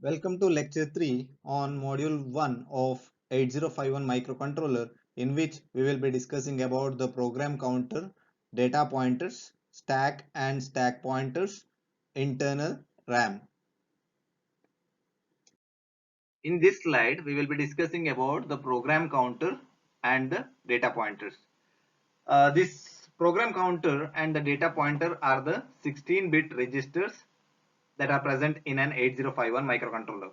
Welcome to lecture 3 on module 1 of 8051 microcontroller, in which we will be discussing about the program counter, data pointers, stack and stack pointers, internal RAM. In this slide, we will be discussing about the program counter and the data pointers. This program counter and the data pointer are the 16-bit registers that are present in an 8051 microcontroller.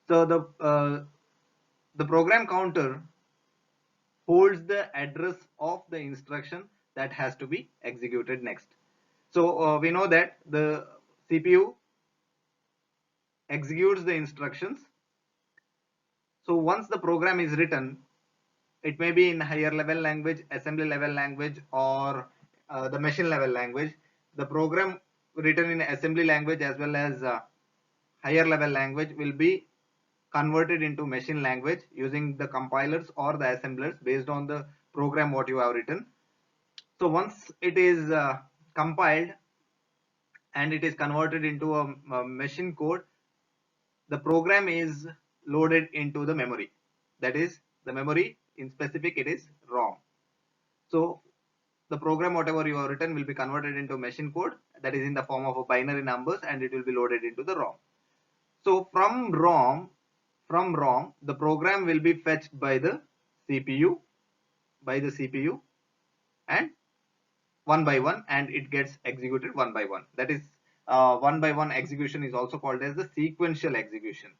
So the program counter holds the address of the instruction that has to be executed next. So we know that the CPU executes the instructions. So once the program is written, it may be in higher level language, assembly level language, or the machine level language. The program written in assembly language as well as higher level language will be converted into machine language using the compilers or the assemblers based on the program what you have written. So once it is compiled and it is converted into a machine code, the program is loaded into the memory. That is the memory, in specific it is ROM. So the program whatever you have written will be converted into machine code, that is in the form of a binary numbers, and it will be loaded into the ROM. So from ROM the program will be fetched by the CPU and one by one, and it gets executed one by one. That is one by one execution is also called as the sequential execution.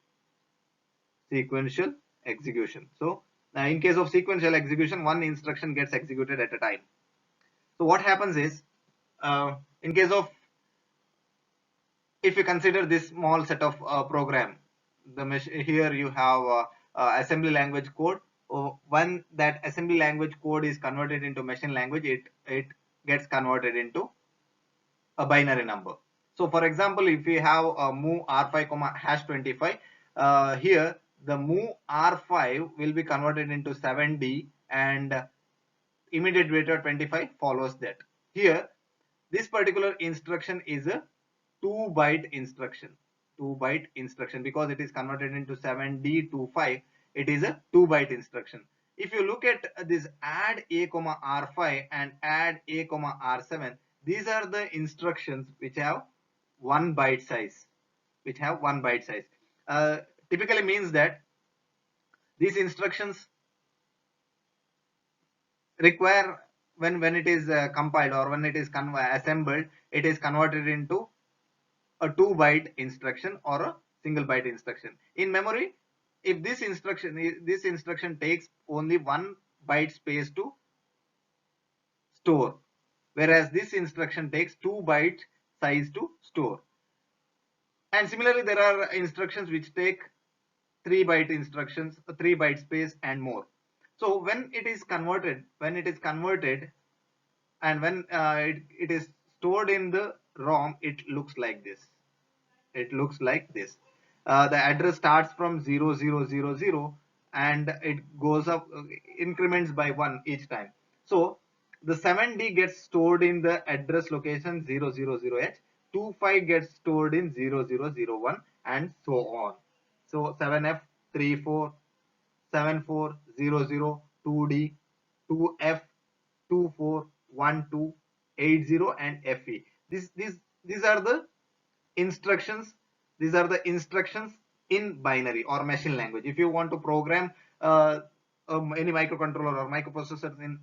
So in case of sequential execution, one instruction gets executed at a time. So what happens is, in case of, if you consider this small set of program, here you have assembly language code. When that assembly language code is converted into machine language, it gets converted into a binary number. So for example, if we have a move r5 comma hash 25, here the move r5 will be converted into 7D, and immediate waiter 25 follows that. Here this particular instruction is a 2-byte instruction because it is converted into 7D25. It is a 2-byte instruction. If you look at this add a comma r5 and add a comma r7, these are the instructions which have 1 byte size, uh, typically means that these instructions require, when it is compiled or when it is assembled, it is converted into a 2-byte instruction or a single byte instruction. In memory, if this instruction takes only 1 byte space to store, whereas this instruction takes 2 byte size to store. And similarly, there are instructions which take 3-byte instructions, 3-byte space and more. So when it is converted and when it is stored in the ROM, it looks like this. The address starts from 0000 and it goes up, increments by 1 each time. So the 7D gets stored in the address location 000h, 25 gets stored in 0001, and so on. So 7F 34, 7400, 2D, 2F, 24, 12, 80, and FE. These are the instructions. These are the instructions in binary or machine language. If you want to program any microcontroller or microprocessors in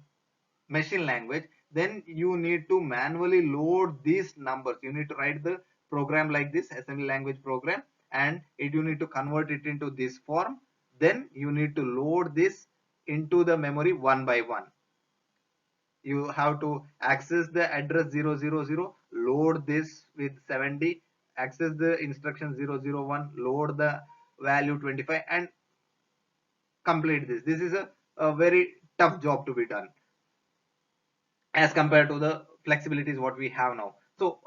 machine language, then you need to manually load these numbers. You need to write the program like this, assembly language program, and you need to convert it into this form. Then you need to load this into the memory one by one. You have to access the address 000, load this with 7D, access the instruction 001, load the value 25, and complete this. This is a very tough job to be done as compared to the flexibilities what we have now. So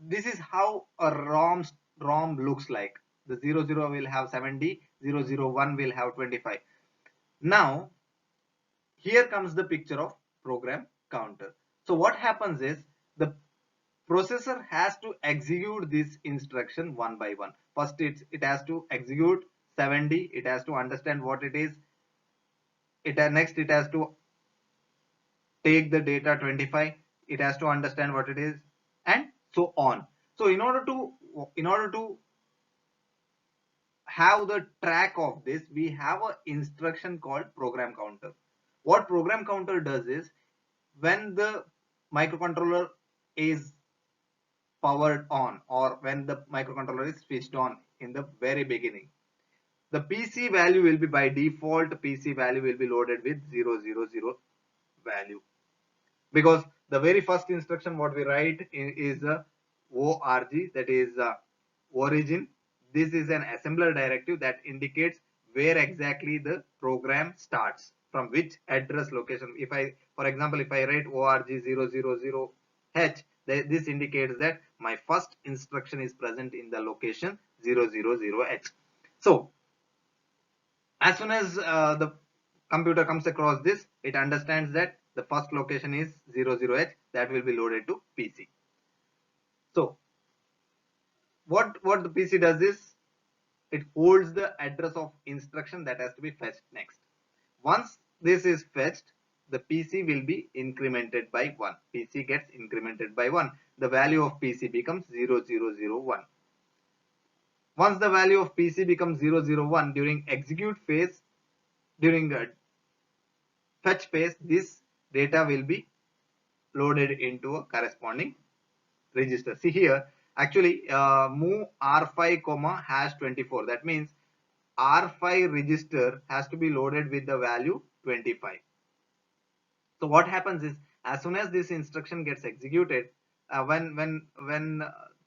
this is how a ROM looks like. The 00 will have 7D, 001 will have 25. Now here comes the picture of program counter. So what happens is the processor has to execute this instruction one by one. First it has to execute 70, it has to understand what it is. Next it has to take the data 25, it has to understand what it is, and so on. So in order to have the track of this, we have an instruction called program counter. What program counter does is, when the microcontroller is powered on, or when the microcontroller is switched on in the very beginning, the PC value will be, by default PC value will be loaded with 000 value, because the very first instruction what we write is a org, that is origin. This is an assembler directive that indicates where exactly the program starts, from which address location. If I, for example, if I write org 000h, this indicates that my first instruction is present in the location 000h. So as soon as the computer comes across this, it understands that the first location is 00h, that will be loaded to PC. So what the PC does is, it holds the address of instruction that has to be fetched next. Once this is fetched, the PC will be incremented by 1. PC gets incremented by 1. The value of PC becomes 0001. Once the value of PC becomes 001, during execute phase, during fetch phase, this data will be loaded into a corresponding register. See here, actually move R5 comma hash 24. That means R5 register has to be loaded with the value 25. So what happens is, as soon as this instruction gets executed, when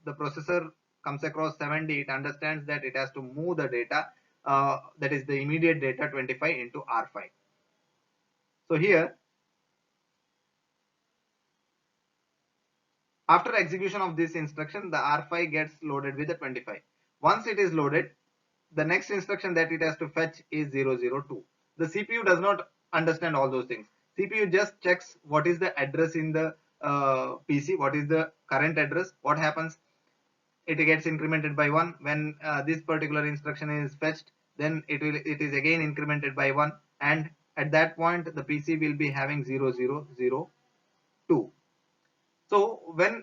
the processor comes across 70, it understands that it has to move the data, that is the immediate data 25, into R5. So here, after execution of this instruction, the R5 gets loaded with the 25. Once it is loaded, the next instruction that it has to fetch is 002. The CPU does not understand all those things. CPU just checks what is the address in the PC, what is the current address. What happens? It gets incremented by 1. When this particular instruction is fetched, then it is again incremented by 1, and at that point the PC will be having 0002. So when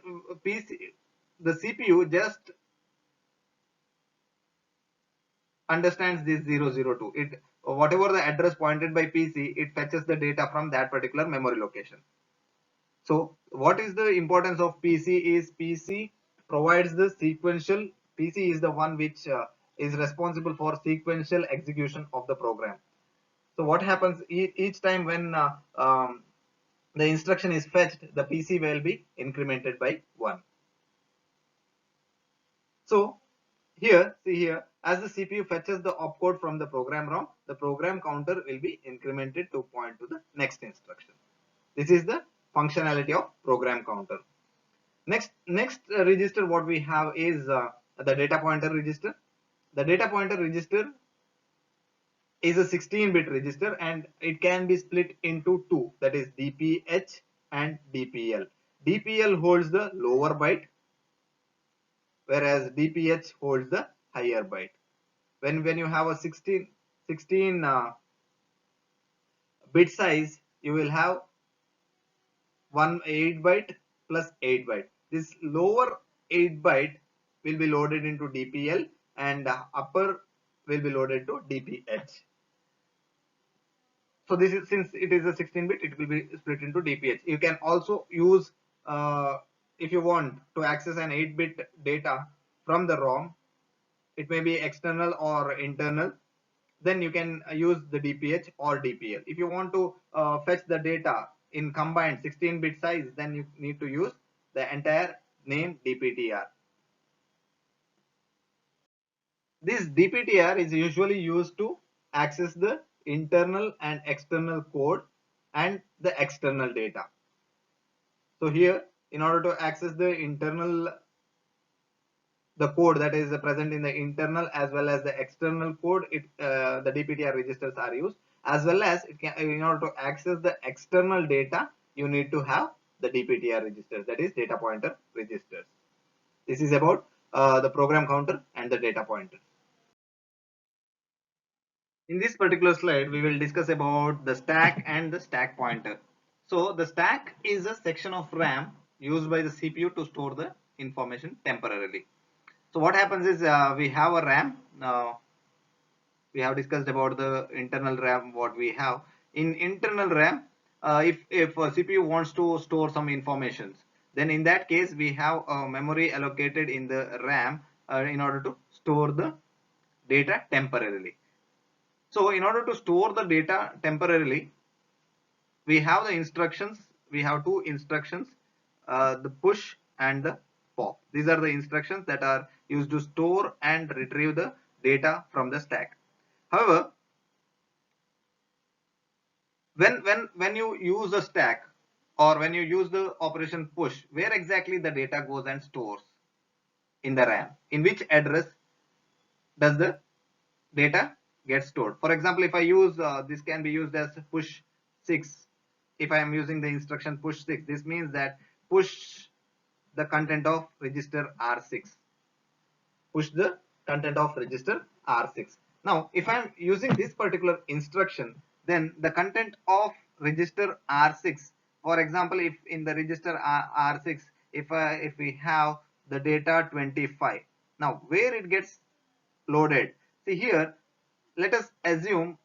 the CPU just understands this 002, it, whatever the address pointed by PC, it fetches the data from that particular memory location. So what is the importance of PC is, PC provides the sequential, PC is the one which is responsible for sequential execution of the program. So what happens each time when the instruction is fetched, the PC will be incremented by 1. So here, see here, as the CPU fetches the opcode from the program ROM, the program counter will be incremented to point to the next instruction. This is the functionality of program counter. Next register what we have is the data pointer register. The data pointer register is a 16-bit register, and it can be split into two, that is DPH and DPL. DPL holds the lower byte, whereas DPH holds the higher byte. When you have a 16 bit size, you will have 8 byte plus 8 byte. This lower 8 byte will be loaded into DPL, and upper will be loaded to DPH. So this is, since it is a 16-bit, it will be split into DPH. You can also use, if you want to access an 8-bit data from the ROM, it may be external or internal, then you can use the DPH or DPL. If you want to fetch the data in combined 16-bit size, then you need to use the entire name DPTR. This DPTR is usually used to access the internal and external code and the external data. So here, in order to access the internal, the code that is present in the internal as well as the external code, the DPTR registers are used. as well as it can, in order to access the external data, you need to have the DPTR registers, that is data pointer registers. This is about the program counter and the data pointer. In this particular slide, we will discuss about the stack and the stack pointer. So the stack is a section of RAM used by the CPU to store the information temporarily. So what happens is we have a RAM. We have discussed about the internal RAM what we have. In internal RAM, if a CPU wants to store some informations, then in that case we have a memory allocated in the RAM in order to store the data temporarily. So in order to store the data temporarily, we have the instructions. We have two instructions, the push and the pop. These are the instructions that are used to store and retrieve the data from the stack. However, when you use a stack or when you use the operation push, where exactly the data goes and stores in the RAM? In which address does the data get stored? For example, if I use this can be used as push 6. If I am using the instruction push 6, this means that push the content of register R6. Push the content of register R6. Now, if I am using this particular instruction, then the content of register R6, for example, if in the register R6, if we have the data 25, now where it gets loaded? See here, let us assume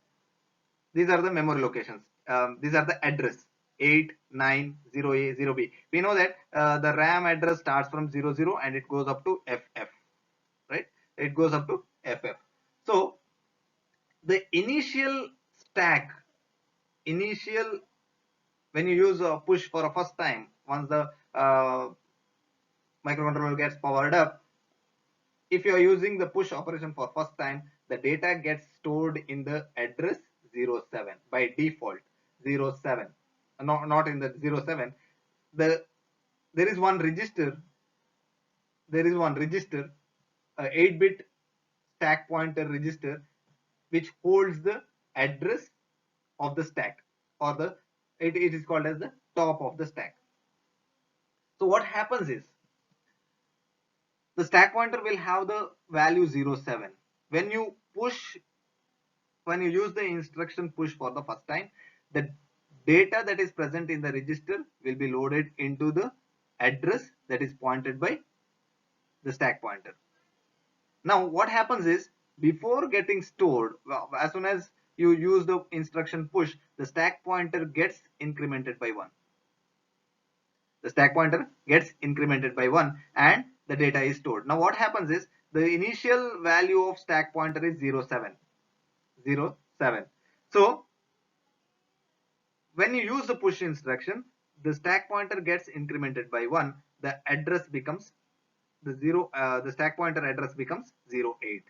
these are the memory locations. These are the address 890A 0B. We know that the RAM address starts from 00 and it goes up to FF, right? It goes up to FF. So the initial stack, initial when you use a push for a first time, once the microcontroller gets powered up, if you are using the push operation for first time, the data gets stored in the address 07 by default 07, not in the 07. There is one register, there is one register, 8-bit stack pointer register, which holds the address of the stack, or it is called as the top of the stack. So what happens is the stack pointer will have the value 07. When you push, when you use the instruction push for the first time, the data that is present in the register will be loaded into the address that is pointed by the stack pointer. Now what happens is, before getting stored, as soon as you use the instruction push, the stack pointer gets incremented by 1. The stack pointer gets incremented by 1 and the data is stored. Now what happens is, the initial value of stack pointer is 07. So when you use the push instruction, the stack pointer gets incremented by 1. The address becomes the stack pointer address becomes 08.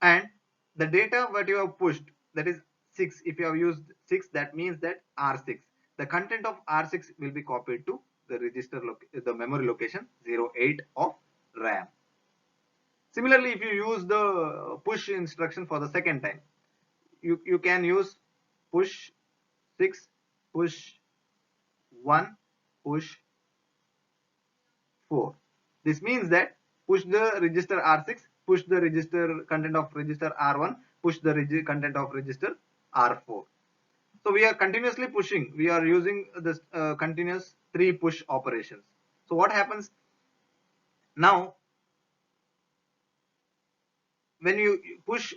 And the data what you have pushed, that is 6, if you have used 6, that means that R6, the content of R6 will be copied to the register the memory location 08 of RAM. Similarly, if you use the push instruction for the second time, you can use push 6, push 1, push 4. This means that push the register R6, push the register content of register R1, push the content of register R4. So we are continuously pushing. We are using this continuous 3 push operations. So what happens now? When you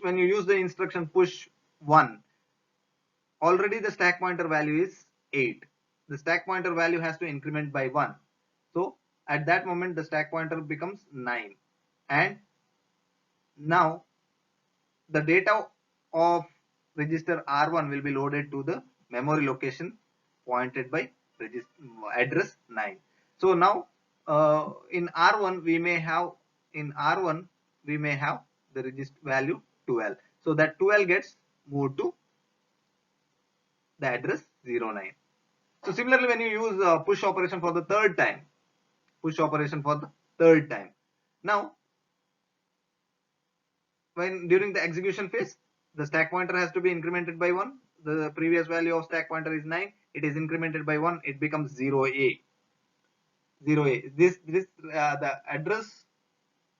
use the instruction push 1, already the stack pointer value is 8. The stack pointer value has to increment by 1. So at that moment the stack pointer becomes 9, and now the data of register R1 will be loaded to the memory location pointed by address 9. So now in R1 we may have the register value 12. So that 12 gets moved to the address 09. So similarly, when you use push operation for the third time, now when during the execution phase, the stack pointer has to be incremented by 1. The previous value of stack pointer is 9. It is incremented by 1. It becomes 0a. 0a. This the address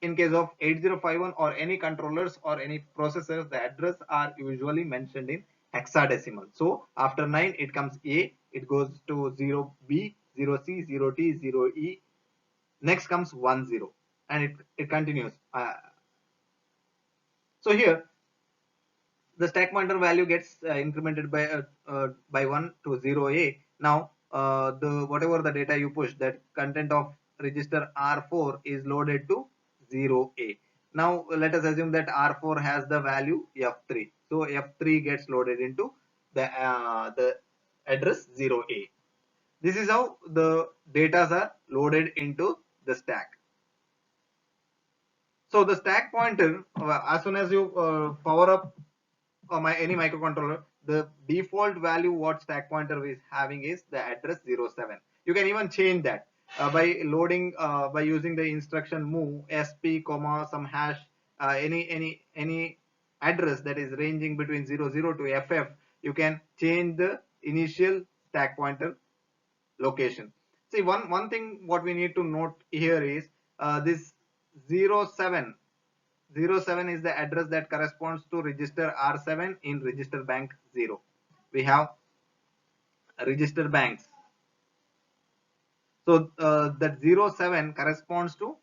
in case of 8051 or any controllers or any processors, the address are usually mentioned in hexadecimal. So after 9 it comes A, it goes to 0B, 0C, 0T, 0E. Next comes 10 and it continues. So here the stack pointer value gets incremented by 1 to 0a. Now the whatever the data you push, that content of register R4 is loaded to 0a. Now let us assume that R4 has the value F3. So F3 gets loaded into the address 0a. This is how the data are loaded into the stack. So the stack pointer, as soon as you power up any microcontroller, the default value what stack pointer is having is the address 07. You can even change that by loading by using the instruction move sp comma some hash any address that is ranging between 00 to ff. You can change the initial stack pointer location. See, one thing what we need to note here is this 07 07 is the address that corresponds to register R7 in register bank 0. We have register banks. So that 07 corresponds to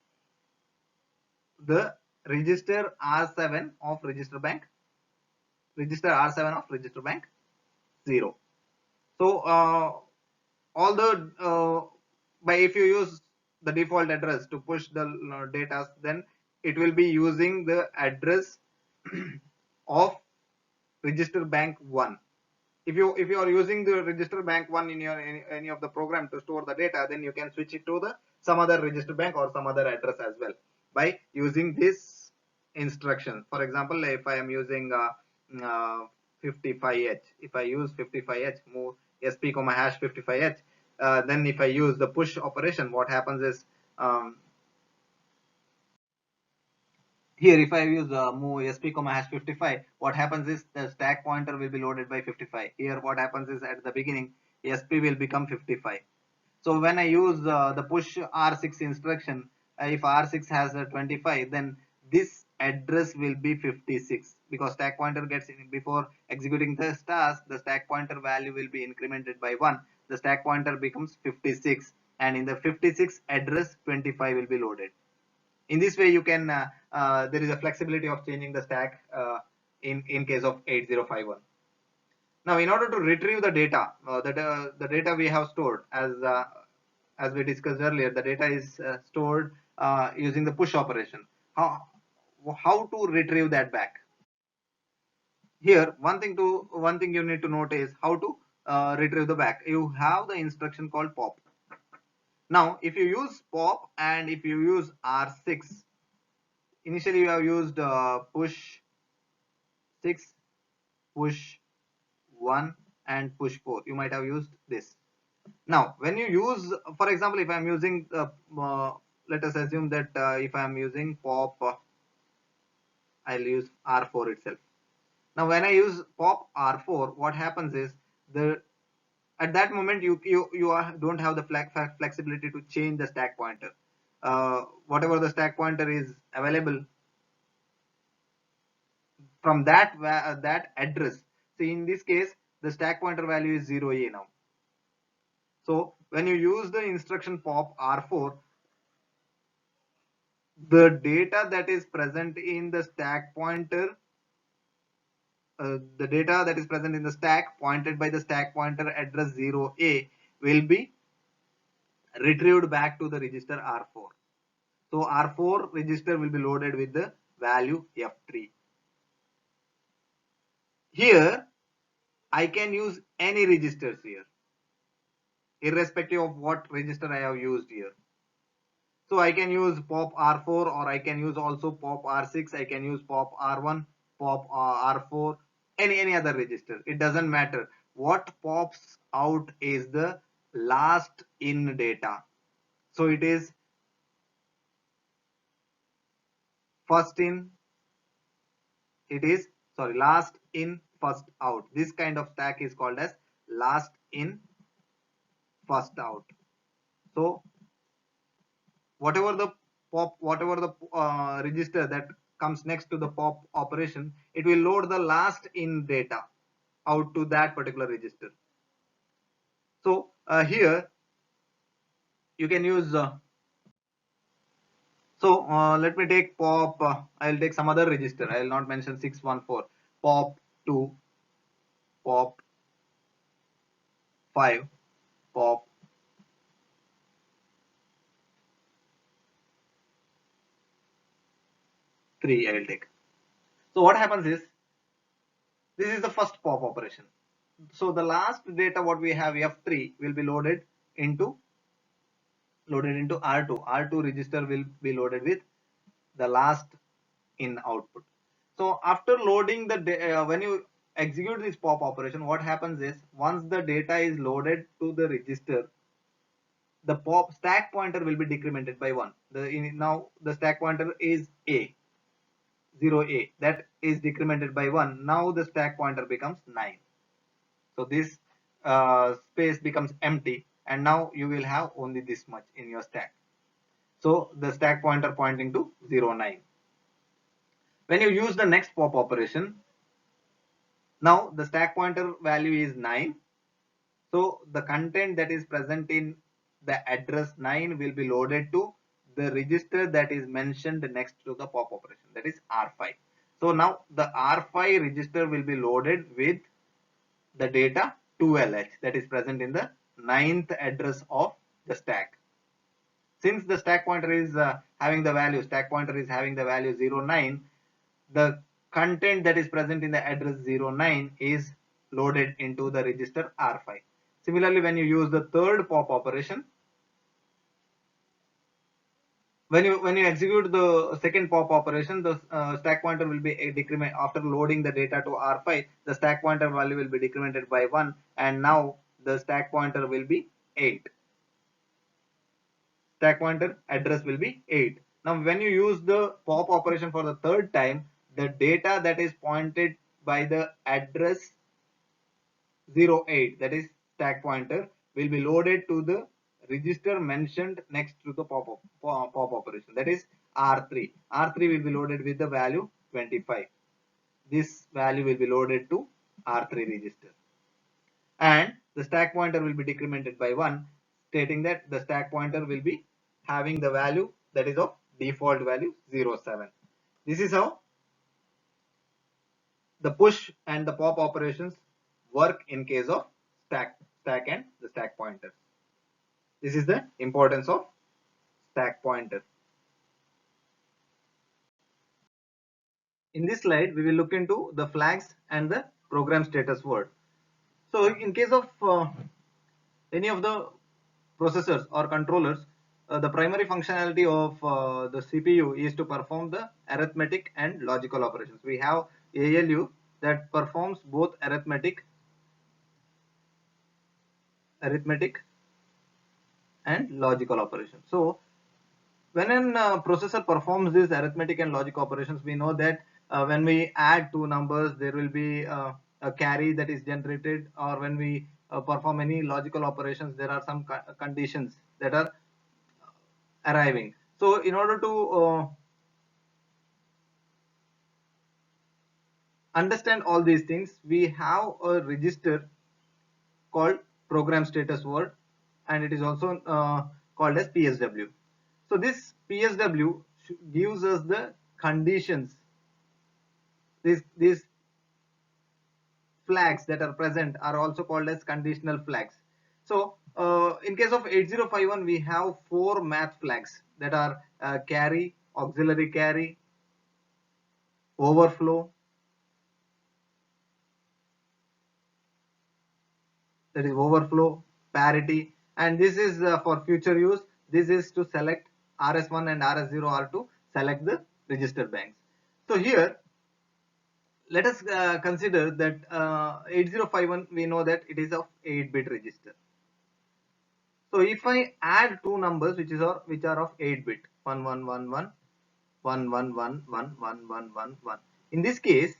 the register R7 of register bank, register R7 of register bank 0. So although by if you use the default address to push the data, then it will be using the address of register bank 1. If you are using the register bank 1 in your any of the program to store the data, then you can switch it to the some other register bank or some other address as well by using this instruction. For example, if I am using 55h, if I use 55h move sp comma hash 55h, then if I use the push operation, what happens is here if I use move sp comma hash 55, what happens is the stack pointer will be loaded by 55. Here what happens is at the beginning sp will become 55. So when I use the push R6 instruction, if R6 has a 25, then this address will be 56 because stack pointer gets in before executing this task. The stack pointer value will be incremented by 1. The stack pointer becomes 56, and in the 56 address 25 will be loaded. In this way you can there is a flexibility of changing the stack in case of 8051. Now in order to retrieve the data, the data we have stored as we discussed earlier, the data is stored using the push operation. How to retrieve that back? Here one thing you need to note is how to retrieve the back. You have the instruction called pop. Now if you use pop and if you use R6, initially you have used push 6, push 1 and push 4. You might have used this. Now when you use, for example, if I am using let us assume that if I am using pop, I'll use R4 itself. Now when I use pop R4, what happens is the at that moment you don't have the flexibility to change the stack pointer. Whatever the stack pointer is available from that address. See, in this case the stack pointer value is 0a now. So when you use the instruction pop R4, the data that is present in the stack pointer, the data that is present in the stack pointed by the stack pointer address 0a will be retrieved back to the register R4. So R4 register will be loaded with the value F3. Here I can use any registers here, irrespective of what register I have used here. So I can use pop R4 or I can use also pop R6. I can use pop R1, pop R4, any other register. It doesn't matter. What pops out is the last in data. So it is first in, it is last in first out. This kind of stack is called as last in first out. So whatever the register that comes next to the pop operation, it will load the last in data out to that particular register. So here you can use let me take pop. I'll take some other register. I will not mention 614. Pop 2, pop 5, pop 3. I will take. So what happens is, this is the first pop operation. So the last data what we have, F3, will be loaded into R2. R2 register will be loaded with the last in output. So after loading the when you execute this pop operation, what happens is, once the data is loaded to the register, the pop stack pointer will be decremented by 1. Now the stack pointer is A, 0A, that is decremented by 1. Now the stack pointer becomes 9. So this space becomes empty, and now you will have only this much in your stack. So the stack pointer pointing to 0, 9. When you use the next pop operation, now the stack pointer value is 9. So the content that is present in the address 9 will be loaded to the register that is mentioned next to the pop operation, that is R5. So now the R5 register will be loaded with the data 2LH that is present in the 9th address of the stack. Since the stack pointer is having the value 09, the content that is present in the address 09 is loaded into the register R5. Similarly, when you use the third pop operation, when you execute the second pop operation, the stack pointer will be decrement after loading the data to R5. The stack pointer value will be decremented by 1, and now the stack pointer will be 8. Stack pointer address will be 8. Now when you use the pop operation for the third time, the data that is pointed by the address 08, that is stack pointer, will be loaded to the register mentioned next to the pop operation, that is R3. R3 will be loaded with the value 25. This value will be loaded to R3 register, and the stack pointer will be decremented by 1, stating that the stack pointer will be having the value that is of default value 07. This is how the push and the pop operations work in case of stack and the stack pointer. This is the importance of stack pointer. In this slide, we will look into the flags and the program status word. So in case of any of the processors or controllers, the primary functionality of the CPU is to perform the arithmetic and logical operations. We have ALU that performs both arithmetic and logical operations. So when a processor performs these arithmetic and logic operations, we know that when we add two numbers, there will be a carry that is generated, or when we perform any logical operations, there are some conditions that are arriving. So in order to understand all these things, we have a register called program status word, and it is also called as PSW. So this PSW gives us the conditions. These flags that are present are also called as conditional flags. So in case of 8051, we have 4 math flags that are carry, auxiliary carry, overflow, that is overflow, parity, and this is for future use. This is to select RS1 and RS0 are to select the register banks. So here let us consider that 8051, we know that it is of 8-bit register. So if I add two numbers which are of 8-bit, 1111, 1111, 1111, in this case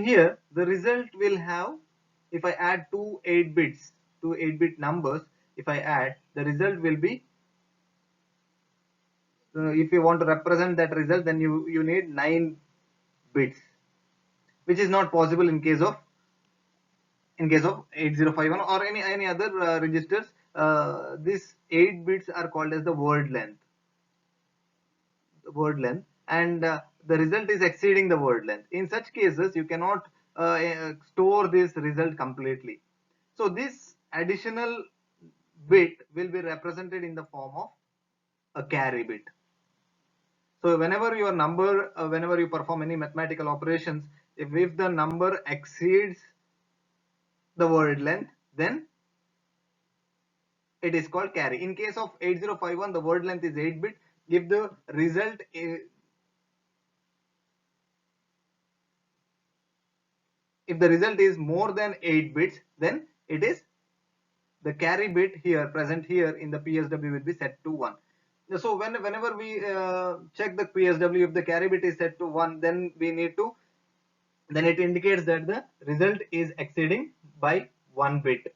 here the result will have, if I add two 8 bits, two 8-bit numbers, if I add, the result will be, if you want to represent that result, then you need 9 bits, which is not possible in case of 8051 or any other registers. These 8 bits are called as the word length, and the result is exceeding the word length. In such cases, you cannot store this result completely. So this additional bit will be represented in the form of a carry bit. So whenever your number, whenever you perform any mathematical operations, if the number exceeds the word length, then it is called carry. In case of 8051, the word length is 8 bit. If the result is, if the result is more than 8 bits, then it is the carry bit here present here in the PSW will be set to 1. So whenever we check the PSW, if the carry bit is set to 1, then we need to, then it indicates that the result is exceeding by 1 bit.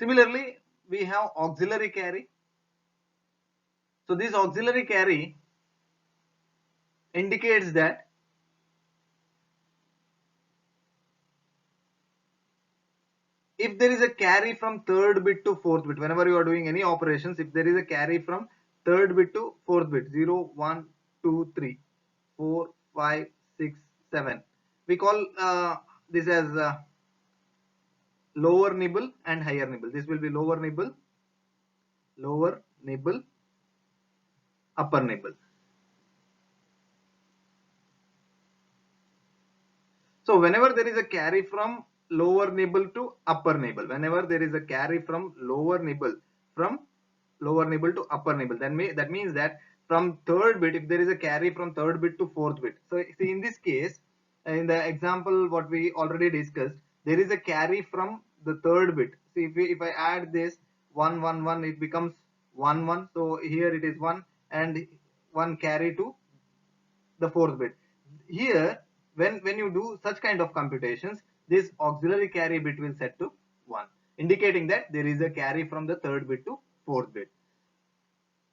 Similarly, we have auxiliary carry. So this auxiliary carry indicates that if there is a carry from third bit to fourth bit, whenever you are doing any operations, if there is a carry from third bit to fourth bit, 0, 1, 2, 3, 4, 5, 6, 7, we call this as lower nibble and higher nibble. This will be lower nibble, upper nibble. So whenever there is a carry from lower nibble to upper nibble, whenever there is a carry from lower nibble to upper nibble, then that means that from third bit, if there is a carry from third bit to fourth bit. So see, in this case, in the example what we already discussed, there is a carry from the third bit. See, if I add this 1 1 1, it becomes 1 1. So here it is 1 and 1 carry to the fourth bit. Here, when you do such kind of computations, this auxiliary carry bit will set to 1, indicating that there is a carry from the third bit to fourth bit.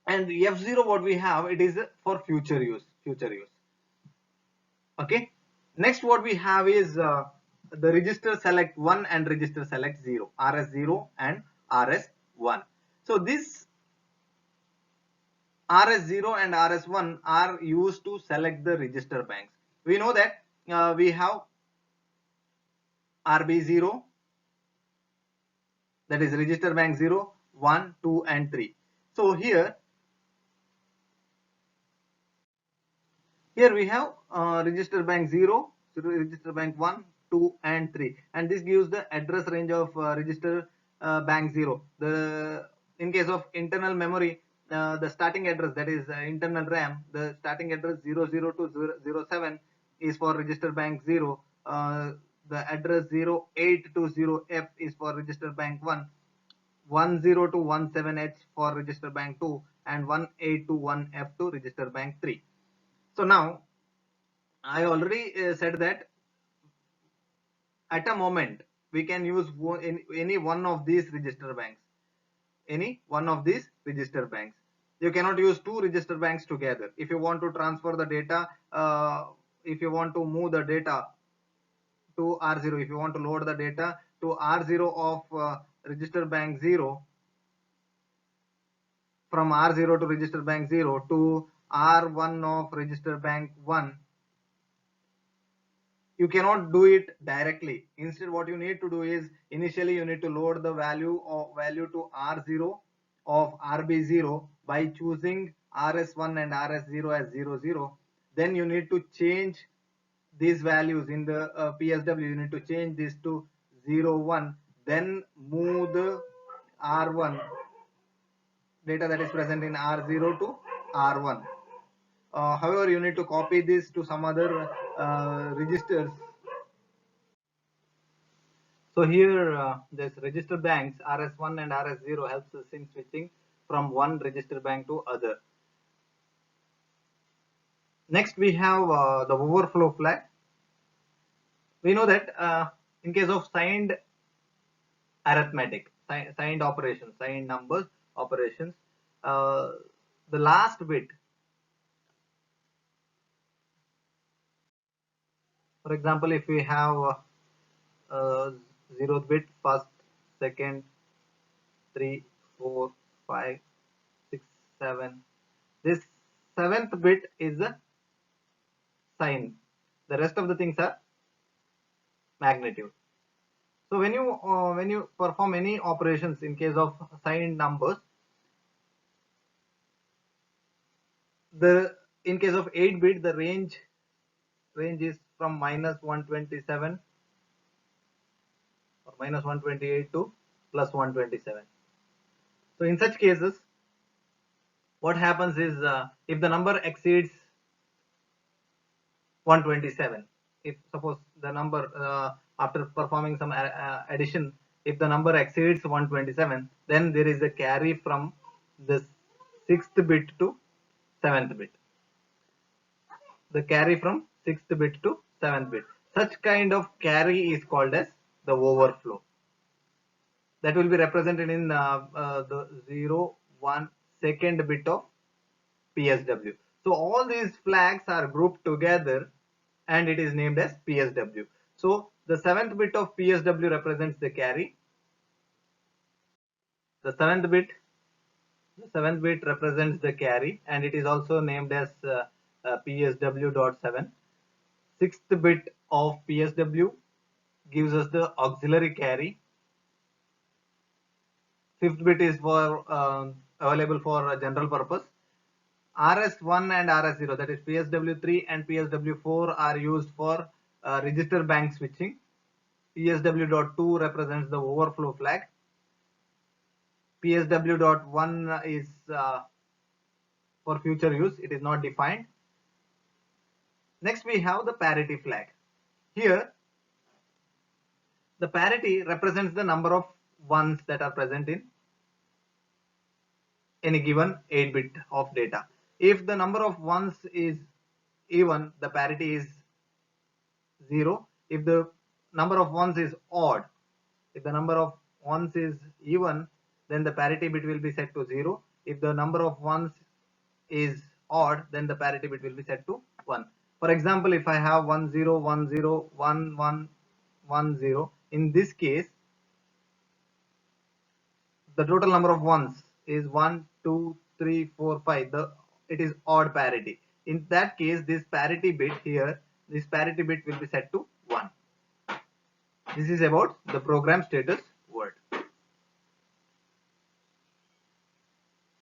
And F0, what we have, it is for future use. Okay. Next, what we have is the register select 1 and register select 0, RS0 and RS1. So this RS0 and RS1 are used to select the register banks. We know that we have RB0, that is register bank 0, 1, 2 and 3. So here we have register bank 0, register bank 1, 2 and 3, and this gives the address range of register bank 0. In case of internal memory, the starting address, that is internal RAM, the starting address 00 to 07 is for register bank 0. The address 0820F is for register bank 1, 10 to 17H for register bank 2, and 1821F to register bank 3. So now I already said that at a moment we can use any one of these register banks. You cannot use two register banks together. If you want to transfer the data, if you want to move the data to R0, if you want to load the data to R0 of register bank 0, from R0 to register bank 0 to R1 of register bank 1, you cannot do it directly. Instead, what you need to do is, initially you need to load the value to R0 of RB0 by choosing RS1 and RS0 as 00. Then you need to change these values in the PSW. You need to change this to 01. Then move the R1 data that is present in R0 to R1. However, you need to copy this to some other registers. So here this register banks RS1 and RS0 helps us in switching from one register bank to other. Next we have the overflow flag. We know that in case of signed arithmetic, signed operations, signed numbers operations, uh, the last bit, for example, if we have zeroth bit, first, second, 3, 4, 5, 6, 7. This seventh bit is a sign. The rest of the things are magnitude. So when you perform any operations in case of signed numbers, the in case of 8 bit the range is from minus 127 or minus 128 to plus 127. So in such cases, what happens is if the number exceeds 127, if suppose the number after performing some addition, if the number exceeds 127, then there is a carry from the 6th bit to 7th bit, the carry from 6th bit to 7th bit. Such kind of carry is called as the overflow. That will be represented in the 0 1 second bit of PSW. So all these flags are grouped together and it is named as PSW. So the 7th bit of PSW represents the carry. The 7th bit represents the carry and it is also named as PSW.7. 6th bit of PSW gives us the auxiliary carry. 5th bit is for available for general purpose. RS1 and RS0, that is PSW3 and PSW4, are used for register bank switching. PSW.2 represents the overflow flag. PSW.1 is for future use, it is not defined. Next we have the parity flag. Here the parity represents the number of ones that are present in any given 8 bit of data. If the number of ones is even, the parity is 0. If the number of ones is odd, if the number of ones is even, then the parity bit will be set to 0. If the number of ones is odd, then the parity bit will be set to 1. For example, if I have 1 0 1 0 1 1 1 0, in this case the total number of ones is 1 2 3 4 5. It is odd parity. In that case, this parity bit here, this parity bit will be set to 1. This is about the program status